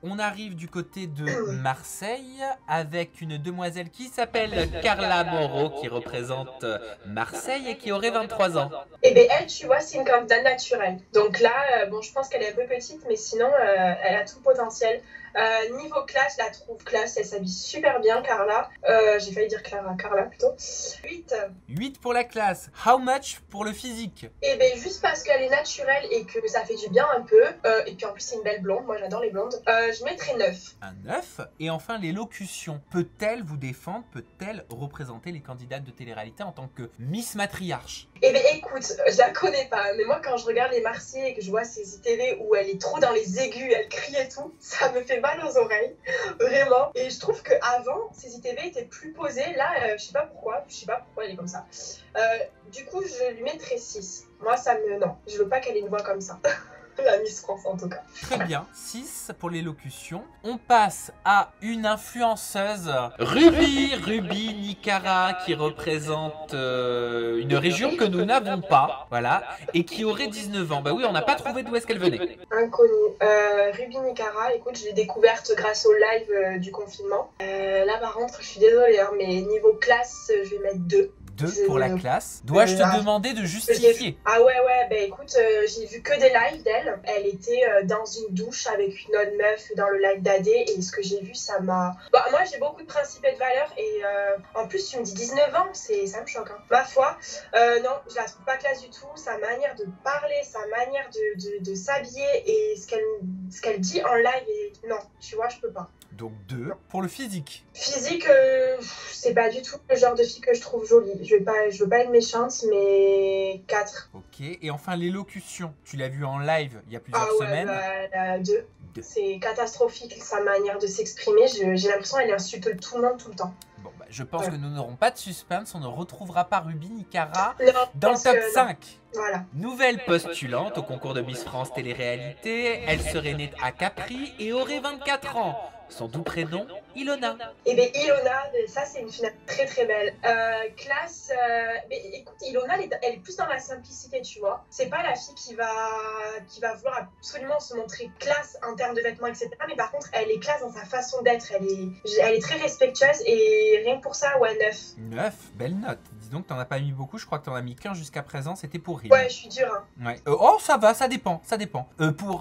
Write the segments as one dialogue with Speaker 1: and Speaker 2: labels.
Speaker 1: On arrive du côté de Marseille avec une demoiselle qui s'appelle Carla Moreau qui représente Marseille et qui aurait 23 ans.
Speaker 2: Et bien elle, tu vois, c'est une candidate naturelle. Donc là, bon, je pense qu'elle est un peu petite, mais sinon, elle a tout le potentiel. Niveau classe, je la trouve classe, elle s'habille super bien, Carla. J'ai failli dire Clara, Carla plutôt. 8.
Speaker 1: 8 pour la classe. How much pour le physique?
Speaker 2: Et bien juste parce qu'elle est naturelle et que ça fait du bien un peu, et puis en plus c'est une belle blonde, moi j'adore les blondes, je mettrais 9.
Speaker 1: Un 9. Et enfin l'élocution. Peut-elle vous défendre? Peut-elle représenter les candidates de télé-réalité en tant que Miss Matriarche?
Speaker 2: Eh bien écoute, je la connais pas, mais moi quand je regarde les Marseillais et que je vois ces ITV où elle est trop dans les aigus, elle crie et tout, ça me fait mal aux oreilles, vraiment. Et je trouve qu'avant, ces ITV étaient plus posées, là, je sais pas pourquoi elle est comme ça. Du coup, je lui mettrais 6. Moi, non, je veux pas qu'elle ait une voix comme ça. La Miss France en tout cas.
Speaker 1: Très bien, 6 pour l'élocution. On passe à une influenceuse, Ruby Nicara, qui représente une région que nous n'avons pas, voilà, et qui aurait 19 ans. Bah oui, on n'a pas trouvé d'où est-ce qu'elle venait.
Speaker 2: Inconnue. Ruby Nicara, écoute, je l'ai découverte grâce au live du confinement. Là par contre, je suis désolée, hein, mais niveau classe, je vais mettre 2.
Speaker 1: 2 pour la classe. Dois-je te demander de justifier?
Speaker 2: Ah ouais, bah écoute, j'ai vu que des lives d'elle. Elle était dans une douche avec une autre meuf dans le live d'AD et ce que j'ai vu, ça m'a... Bah, moi, j'ai beaucoup de principes et de valeurs et en plus, tu me dis 19 ans, ça me choque. Hein. Ma foi, non, je la trouve pas classe du tout. Sa manière de parler, sa manière de s'habiller et ce qu'elle dit en live, non, tu vois, je peux pas.
Speaker 1: Donc 2 pour le physique.
Speaker 2: Physique, c'est pas du tout le genre de fille que je trouve jolie. Je veux pas être méchante, mais 4.
Speaker 1: Ok, et enfin l'élocution. Tu l'as vu en live il y a plusieurs semaines.
Speaker 2: Bah, 2. C'est catastrophique sa manière de s'exprimer. J'ai l'impression qu'elle insulte tout le monde tout le temps.
Speaker 1: Bon, bah, je pense que nous n'aurons pas de suspense. On ne retrouvera pas Ruby Nicara
Speaker 2: non,
Speaker 1: dans le top 5.
Speaker 2: Voilà.
Speaker 1: Nouvelle postulante au concours de Miss France Télé-Réalité. Elle serait née à Capri et aurait 24 ans. Son doux prénom, Ilona.
Speaker 2: Eh bien, Ilona, ça c'est une finale très très belle. Classe, mais écoute, Ilona, elle est plus dans la simplicité, tu vois. C'est pas la fille qui va vouloir absolument se montrer classe en termes de vêtements, etc. Mais par contre, elle est classe dans sa façon d'être. Elle est très respectueuse et rien que pour ça, ouais, 9.
Speaker 1: 9, belle note. Dis donc, t'en as pas mis beaucoup. Je crois que t'en as mis qu'un jusqu'à présent. C'était pour rire.
Speaker 2: Ouais, je suis dure. Hein.
Speaker 1: Ouais. Oh, ça va, ça dépend.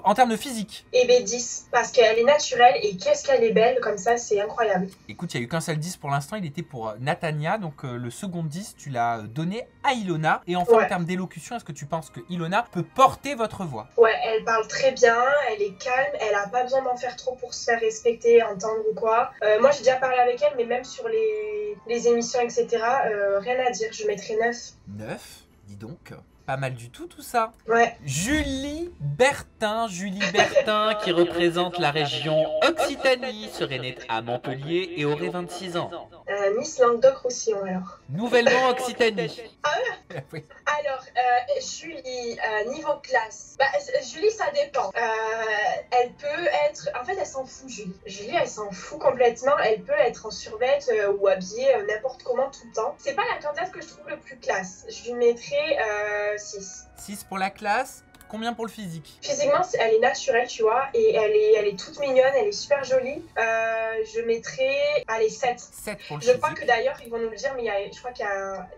Speaker 1: En termes de physique.
Speaker 2: Eh bien, 10. Parce qu'elle est naturelle et qu'est-ce qu'elle est belle comme ça, c'est incroyable.
Speaker 1: Écoute, il n'y a eu qu'un seul 10 pour l'instant, il était pour Natania, donc le second 10, tu l'as donné à Ilona. Et enfin, en termes d'élocution, est-ce que tu penses que Ilona peut porter votre voix?
Speaker 2: Ouais, elle parle très bien, elle est calme, elle a pas besoin d'en faire trop pour se faire respecter, entendre ou quoi. Moi, j'ai déjà parlé avec elle, mais même sur les émissions, etc., rien à dire, je mettrais 9.
Speaker 1: 9, dis donc. Pas mal du tout ça.
Speaker 2: Ouais.
Speaker 1: Julie Bertin qui représente la région Occitanie, serait née à Montpellier et aurait 26 ans.
Speaker 2: Miss Languedoc-Roussillon alors.
Speaker 1: Nouvellement Occitanie.
Speaker 2: Ah ouais. Oui. Alors, Julie, niveau classe. Bah, Julie, ça dépend. Elle peut être... En fait, elle s'en fout, Julie. Julie, elle s'en fout complètement. Elle peut être en survêt ou habillée n'importe comment tout le temps. C'est pas la candidate que je trouve le plus classe. Je lui mettrais 6.
Speaker 1: 6 pour la classe. Combien pour le physique?
Speaker 2: Physiquement, elle est naturelle, tu vois, et elle est toute mignonne, elle est super jolie. Je mettrais, allez, 7.
Speaker 1: 7 pour le
Speaker 2: Je
Speaker 1: physique.
Speaker 2: crois que d'ailleurs, ils vont nous le dire, mais je crois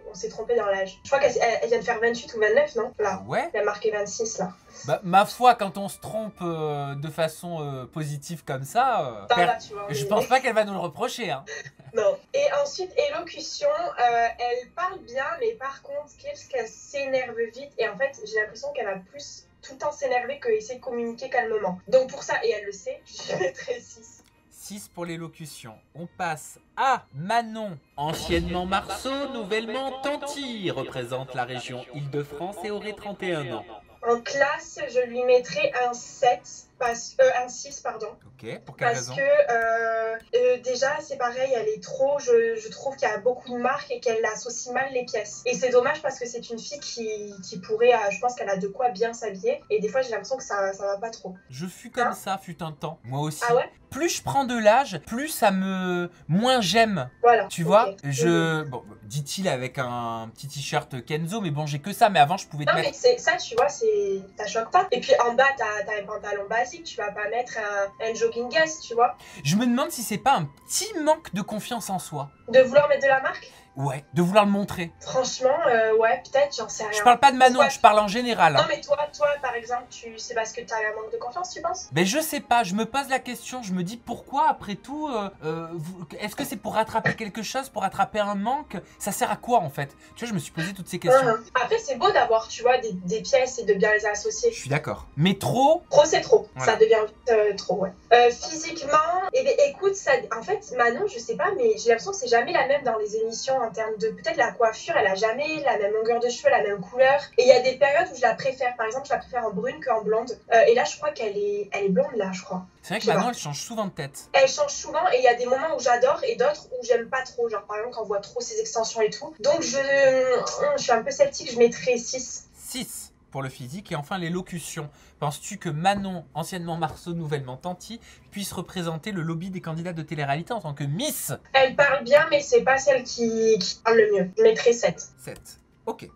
Speaker 2: on s'est trompé dans l'âge. Je crois qu'elle vient de faire 28 ou 29, non? Là.
Speaker 1: Ouais.
Speaker 2: Elle a marqué 26, là.
Speaker 1: Bah, ma foi, quand on se trompe de façon positive comme ça,
Speaker 2: tu vois,
Speaker 1: je pense pas qu'elle va nous le reprocher. Hein.
Speaker 2: Non. Et ensuite, élocution, elle parle bien, mais par contre, qu'est-ce qu'elle s'énerve vite. Et en fait, j'ai l'impression qu'elle va plus tout le temps s'énerver que essayer de communiquer calmement. Donc pour ça, et elle le sait, je mettrais 6.
Speaker 1: 6 pour l'élocution. On passe à Manon, anciennement Marceau, nouvellement Tanti, représente la région Île-de-France et aurait 31 ans.
Speaker 2: En classe, je lui mettrais un 7. Un 6, pardon.
Speaker 1: Ok, pour quelle raison?
Speaker 2: Parce que déjà, c'est pareil, elle est trop, je trouve qu'il y a beaucoup de marques et qu'elle associe mal les pièces. Et c'est dommage parce que c'est une fille qui pourrait, je pense qu'elle a de quoi bien s'habiller. Et des fois, j'ai l'impression que ça va pas trop.
Speaker 1: Je fus comme ça, fut un temps. Moi aussi.
Speaker 2: Ah ouais?
Speaker 1: Plus je prends de l'âge, plus ça me... moins j'aime.
Speaker 2: Voilà.
Speaker 1: Tu vois, bon, dit-il avec un petit t-shirt Kenzo, mais bon, j'ai que ça. Mais avant, je pouvais te
Speaker 2: mettre... Non, mais ça, tu vois, ça choque pas. Et puis en bas, t'as un pantalon basique. classique, tu vas pas mettre un jogging guess, tu vois.
Speaker 1: Je me demande si c'est pas un petit manque de confiance en soi.
Speaker 2: De vouloir mettre de la marque?
Speaker 1: Ouais, de vouloir le montrer.
Speaker 2: Franchement, ouais, peut-être, j'en sais rien.
Speaker 1: Je parle pas de Manon, je parle en général.
Speaker 2: Non, mais toi, par exemple, c'est parce que t'as un manque de confiance, tu penses?
Speaker 1: Ben je sais pas, je me pose la question, je me dis pourquoi après tout, est-ce que c'est pour rattraper quelque chose, pour rattraper un manque? Ça sert à quoi en fait? Tu vois, je me suis posé toutes ces questions.
Speaker 2: Après, c'est beau d'avoir, tu vois, des pièces et de bien les associer.
Speaker 1: Je suis d'accord. Mais trop...
Speaker 2: Trop, c'est trop.
Speaker 1: Voilà.
Speaker 2: Ça devient vite trop, ouais. Physiquement, eh bien, écoute, ça, en fait, Manon, je sais pas, mais j'ai l'impression que c'est jamais la même dans les émissions en termes de... Peut-être la coiffure, elle a jamais la même longueur de cheveux, la même couleur. Et il y a des périodes où je la préfère. Par exemple, je la préfère en brune qu'en blonde. Et là, je crois qu'elle est blonde, là, je crois.
Speaker 1: C'est vrai que Manon, elle change souvent de tête.
Speaker 2: Elle change souvent et il y a des moments où j'adore et d'autres où j'aime pas trop. Genre, par exemple, quand on voit trop ses extensions et tout. Donc, je suis un peu sceptique, je mettrais 6.
Speaker 1: 6 pour le physique. Et enfin, l'élocution. Penses-tu que Manon, anciennement Marceau, nouvellement Tanti, puisse représenter le lobby des candidats de télé-réalité en tant que Miss?
Speaker 2: Elle parle bien, mais c'est pas celle qui parle le mieux. Je mettrais 7.
Speaker 1: 7. Ok.